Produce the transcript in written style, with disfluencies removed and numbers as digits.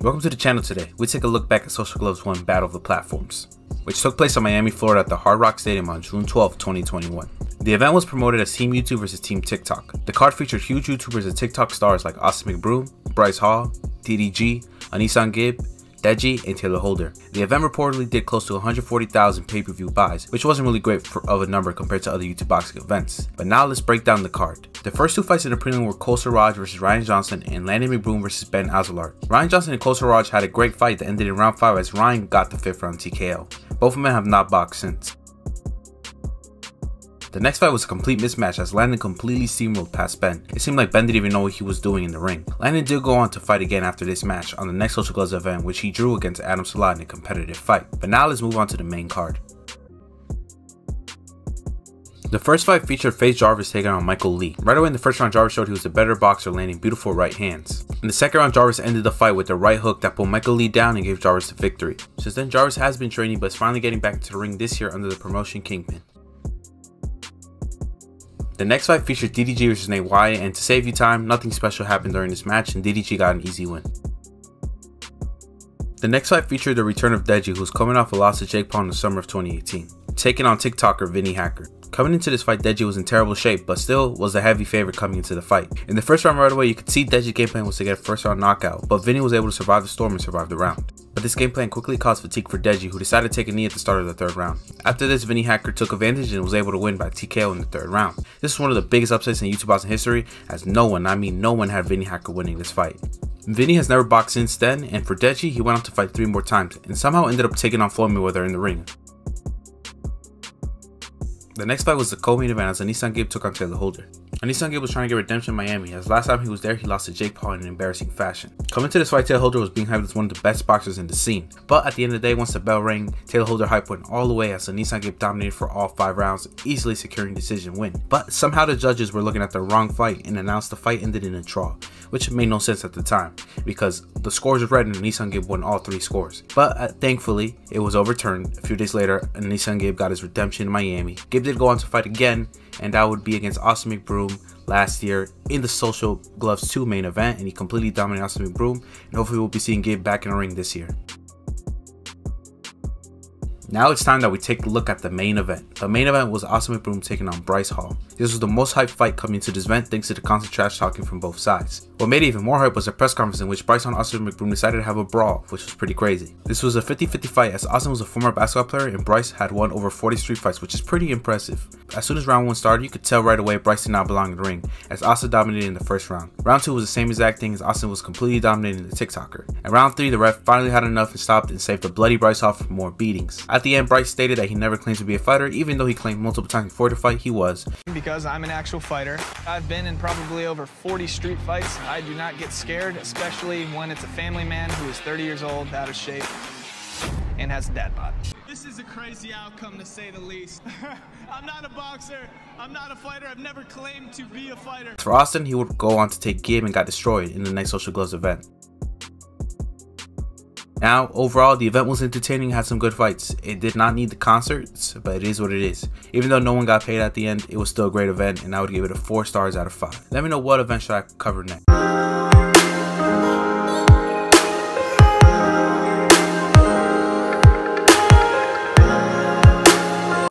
Welcome to the channel. Today we take a look back at Social Gloves 1 Battle of the Platforms, which took place in Miami, Florida at the Hard Rock Stadium on June 12, 2021. The event was promoted as Team YouTube vs Team TikTok. The card featured huge YouTubers and TikTok stars like Austin Mcbroom, Bryce, deji, Anesongib, Deji, and Taylor Holder. The event reportedly did close to 140,000 pay-per-view buys, which wasn't really great of a number compared to other YouTube boxing events. But now let's break down the card. The first two fights in the prelim were Cole Siraj vs Ryan Johnson and Landon Mcbroom vs Ben Azelard. Ryan Johnson and Cole Siraj had a great fight that ended in round 5 as Ryan got the 5th round TKO. Both men have not boxed since. The next fight was a complete mismatch as Landon completely steamrolled past Ben. It seemed like Ben didn't even know what he was doing in the ring. Landon did go on to fight again after this match on the next Social Gloves event, which he drew against Adam Salah in a competitive fight. But now let's move on to the main card. The first fight featured Face Jarvis taking on Michael Lee. Right away in the first round, Jarvis showed he was a better boxer, landing beautiful right hands. In the second round, Jarvis ended the fight with a right hook that pulled Michael Lee down and gave Jarvis the victory. Since then, Jarvis has been training but is finally getting back into the ring this year under the promotion Kingpin. The next fight featured DDG vs Nate Wyatt, and to save you time, nothing special happened during this match and DDG got an easy win. The next fight featured the return of Deji, who's coming off a loss to Jake Paul in the summer of 2018, taking on TikToker Vinny Hacker. Coming into this fight, Deji was in terrible shape, but still was a heavy favorite coming into the fight. In the first round right away, you could see Deji's game plan was to get a first round knockout, but Vinny was able to survive the storm and survive the round. But this game plan quickly caused fatigue for Deji, who decided to take a knee at the start of the third round. After this, Vinny Hacker took advantage and was able to win by TKO in the third round. This is one of the biggest upsets in YouTube boxing history, as no one had Vinny Hacker winning this fight. Vinny has never boxed since then, and for Deji, he went on to fight 3 more times and somehow ended up taking on Floyd Mayweather in the ring. The next fight was the co-main event as Anesongib took on Taylor Holder. Anesongib was trying to get redemption in Miami, as last time he was there he lost to Jake Paul in an embarrassing fashion. Coming to this fight, Taylor Holder was being hyped as one of the best boxers in the scene. But at the end of the day, once the bell rang, Taylor Holder hype went all the way as Anesongib dominated for all 5 rounds, easily securing decision win. But somehow the judges were looking at the wrong fight and announced the fight ended in a draw, which made no sense at the time because the scores were read and Anesongib won all 3 scores. But thankfully, it was overturned. A few days later, Anesongib got his redemption in Miami. Gabe did go on to fight again, and that would be against Austin Mcbroom last year in the Social Gloves 2 main event, and he completely dominated Austin Mcbroom, and hopefully we'll be seeing Gabe back in the ring this year. Now it's time that we take a look at the main event. The main event was Austin Mcbroom taking on Bryce. This was the most hyped fight coming to this event thanks to the constant trash talking from both sides. What made it even more hype was a press conference in which Bryce and Austin Mcbroom decided to have a brawl, which was pretty crazy. This was a 50-50 fight as Austin was a former basketball player and Bryce had won over 40 street fights, which is pretty impressive. As soon as round 1 started, you could tell right away Bryce did not belong in the ring, as Austin dominated in the first round. Round 2 was the same exact thing as Austin was completely dominating the TikToker. And round 3, the ref finally had enough and stopped and saved the bloody Bryce from more beatings. At the end, Bryce stated that he never claimed to be a fighter, even though he claimed multiple times before the fight he was. Because I'm an actual fighter. I've been in probably over 40 street fights. I do not get scared, especially when it's a family man who is 30 years old, out of shape, and has a dad bod. This is a crazy outcome to say the least. I'm not a boxer, I'm not a fighter, I've never claimed to be a fighter. For Austin, he would go on to take Gabe and got destroyed in the next Social Gloves event. Now, overall, the event was entertaining and had some good fights. It did not need the concerts, but it is what it is. Even though no one got paid at the end, it was still a great event, and I would give it a 4 stars out of 5. Let me know what event should I cover next.